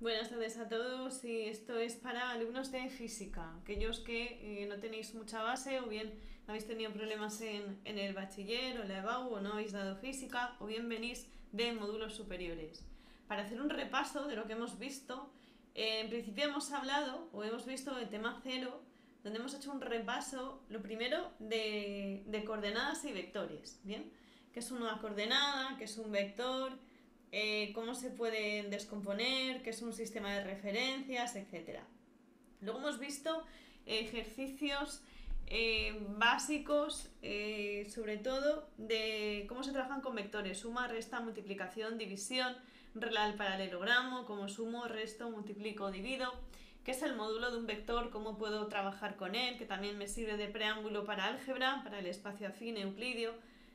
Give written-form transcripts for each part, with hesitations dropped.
Buenas tardes a todos y esto es para alumnos de física, aquellos que no tenéis mucha base o bien habéis tenido problemas en el bachiller o la EBAU o no habéis dado física o bien venís de módulos superiores. Para hacer un repaso de lo que hemos visto, en principio hemos hablado o hemos visto el tema cero, donde hemos hecho un repaso, lo primero, de coordenadas y vectores, ¿bien? ¿Qué es una coordenada? ¿Qué es un vector? Cómo se pueden descomponer, qué es un sistema de referencias, etcétera. Luego hemos visto ejercicios básicos, sobre todo de cómo se trabajan con vectores, suma, resta, multiplicación, división, regla del paralelogramo, cómo sumo, resto, multiplico, divido, qué es el módulo de un vector, cómo puedo trabajar con él, que también me sirve de preámbulo para álgebra, para el espacio afín euclidio,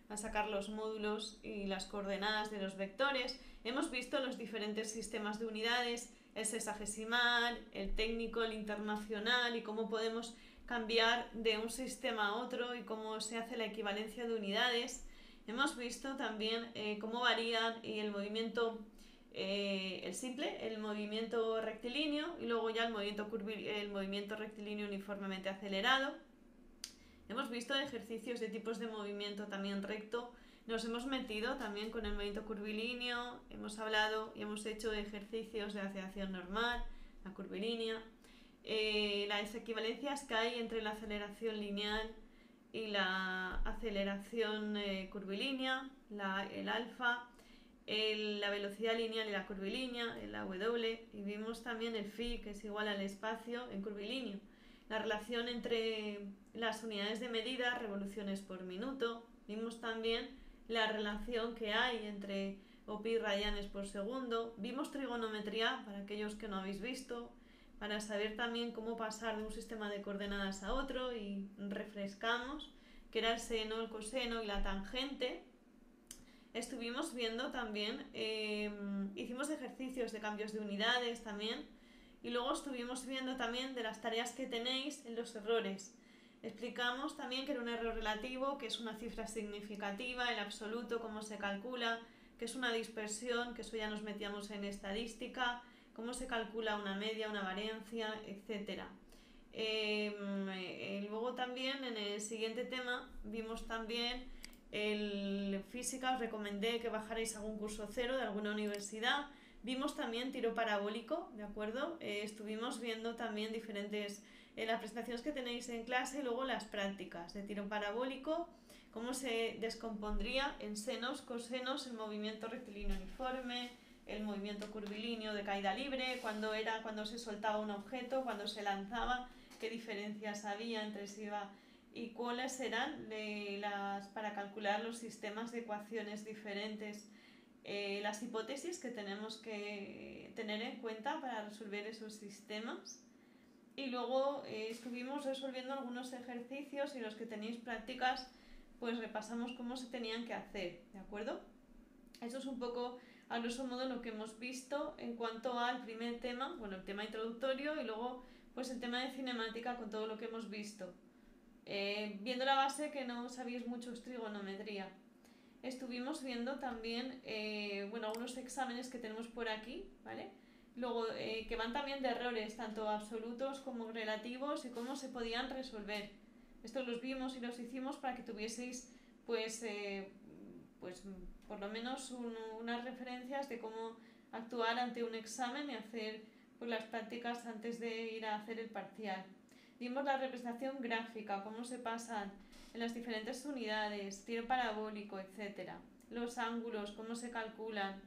a sacar los módulos y las coordenadas de los vectores. Hemos visto los diferentes sistemas de unidades, el sexagesimal, el técnico, el internacional y cómo podemos cambiar de un sistema a otro y cómo se hace la equivalencia de unidades. Hemos visto también cómo varían y el movimiento, el simple, el movimiento rectilíneo y luego ya el movimiento rectilíneo uniformemente acelerado. Hemos visto ejercicios de tipos de movimiento también recto. Nos hemos metido también con el movimiento curvilíneo. Hemos hablado y hemos hecho ejercicios de aceleración normal, la curvilínea. Las equivalencias que hay entre la aceleración lineal y la aceleración curvilínea, el alfa, la velocidad lineal y la curvilínea, la W, y vimos también el phi, que es igual al espacio en curvilíneo. La relación entre las unidades de medida, revoluciones por minuto. Vimos también la relación que hay entre pi radianes por segundo. Vimos trigonometría, para aquellos que no habéis visto, para saber también cómo pasar de un sistema de coordenadas a otro y refrescamos, que era el seno, el coseno y la tangente. Estuvimos viendo también, hicimos ejercicios de cambios de unidades también, y luego estuvimos viendo también de las tareas que tenéis en los errores. Explicamos también que era un error relativo, que es una cifra significativa, el absoluto, cómo se calcula, que es una dispersión, que eso ya nos metíamos en estadística, cómo se calcula una media, una variancia, etc. Luego también en el siguiente tema vimos también el física, os recomendé que bajarais algún curso cero de alguna universidad. Vimos también tiro parabólico, ¿de acuerdo? Estuvimos viendo también diferentes, las presentaciones que tenéis en clase y luego las prácticas de tiro parabólico, cómo se descompondría en senos, cosenos, el movimiento rectilíneo uniforme, el movimiento curvilíneo de caída libre, cuando se soltaba un objeto, cuando se lanzaba, qué diferencias había entre si iba y cuáles eran para calcular los sistemas de ecuaciones diferentes, las hipótesis que tenemos que tener en cuenta para resolver esos sistemas. Y luego estuvimos resolviendo algunos ejercicios y los que tenéis prácticas, pues repasamos cómo se tenían que hacer, ¿de acuerdo? Eso es un poco, a grosso modo, lo que hemos visto en cuanto al primer tema, bueno, el tema introductorio y luego pues el tema de cinemática con todo lo que hemos visto. Viendo la base que no sabéis mucho trigonometría. Estuvimos viendo también, bueno, algunos exámenes que tenemos por aquí, ¿vale? Luego, que van también de errores, tanto absolutos como relativos y cómo se podían resolver. Estos los vimos y los hicimos para que tuvieseis, pues, pues por lo menos unas referencias de cómo actuar ante un examen y hacer pues, las prácticas antes de ir a hacer el parcial. Vimos la representación gráfica, cómo se pasan en las diferentes unidades, tiro parabólico, etcétera. Los ángulos, cómo se calculan.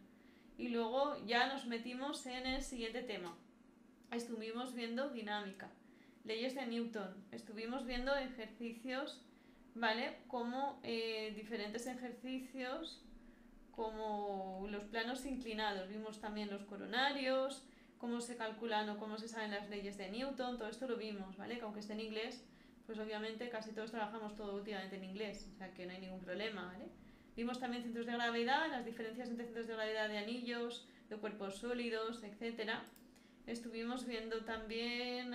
Y luego ya nos metimos en el siguiente tema. Estuvimos viendo dinámica, leyes de Newton, estuvimos viendo ejercicios, ¿vale? Como diferentes ejercicios, como los planos inclinados. Vimos también los coronarios, cómo se calculan o cómo se saben las leyes de Newton, todo esto lo vimos, ¿vale? Que aunque esté en inglés, pues obviamente casi todos trabajamos todo últimamente en inglés, o sea que no hay ningún problema, ¿vale? Vimos también centros de gravedad, las diferencias entre centros de gravedad de anillos, de cuerpos sólidos, etcétera. Estuvimos viendo también,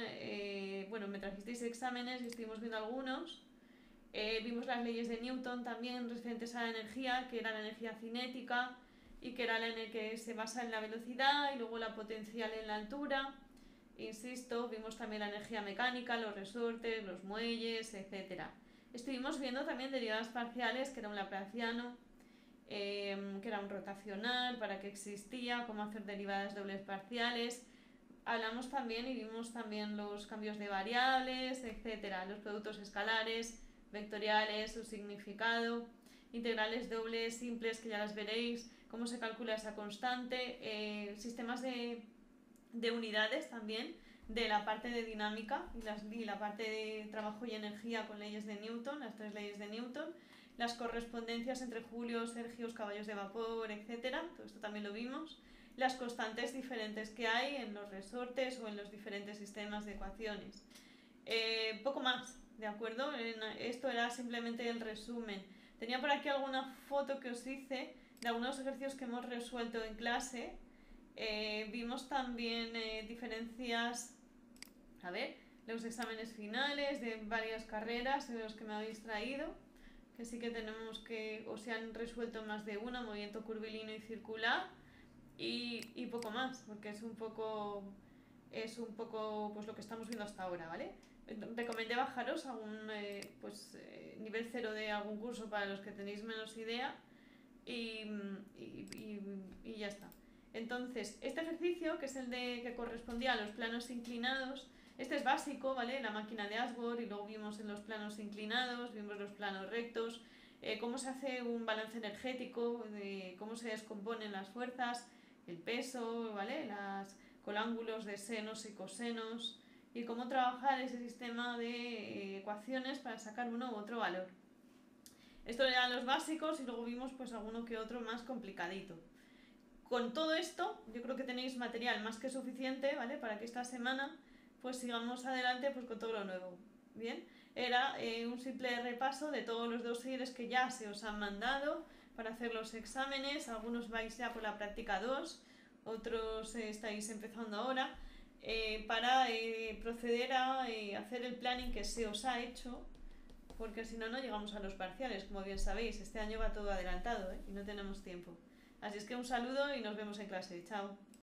bueno, me trajisteis exámenes y estuvimos viendo algunos. Vimos las leyes de Newton también referentes a la energía, que era la energía cinética, y que era la N que se basa en la velocidad y luego la potencial en la altura. Insisto, vimos también la energía mecánica, los resortes, los muelles, etc. Estuvimos viendo también derivadas parciales, que era un laplaciano, que era un rotacional, para qué existía, cómo hacer derivadas dobles parciales. Hablamos también y vimos también los cambios de variables, etcétera, los productos escalares, vectoriales, su significado, integrales dobles, simples, que ya las veréis, cómo se calcula esa constante, sistemas de unidades también, de la parte de dinámica y la parte de trabajo y energía con leyes de Newton, las 3 leyes de Newton, las correspondencias entre julios, sergios, caballos de vapor, etcétera, todo esto también lo vimos, las constantes diferentes que hay en los resortes o en los diferentes sistemas de ecuaciones. Poco más, ¿de acuerdo? Esto era simplemente el resumen. Tenía por aquí alguna foto que os hice de algunos ejercicios que hemos resuelto en clase. Vimos también diferencias, a ver, los exámenes finales de varias carreras de los que me habéis traído, que sí que tenemos que, o se han resuelto más de una, movimiento curvilíneo y circular, y poco más, porque es un poco pues lo que estamos viendo hasta ahora, ¿vale? Recomendé bajaros a un nivel 0 de algún curso para los que tenéis menos idea y ya está. Entonces, este ejercicio, que es el que correspondía a los planos inclinados, este es básico, ¿vale? La máquina de Ashworth, y luego vimos en los planos inclinados, vimos los planos rectos, cómo se hace un balance energético, cómo se descomponen las fuerzas, el peso, ¿vale? Los colángulos de senos y cosenos, y cómo trabajar ese sistema de ecuaciones para sacar uno u otro valor. Esto eran los básicos y luego vimos pues alguno que otro más complicadito. Con todo esto, yo creo que tenéis material más que suficiente, ¿vale? Para que esta semana pues sigamos adelante pues con todo lo nuevo. Bien, era un simple repaso de todos los dosieres que ya se os han mandado para hacer los exámenes. Algunos vais ya por la práctica 2, otros estáis empezando ahora, para proceder a hacer el planning que se os ha hecho, porque si no, no llegamos a los parciales, como bien sabéis. Este año va todo adelantado, y no tenemos tiempo. Así es que un saludo y nos vemos en clase. Chao.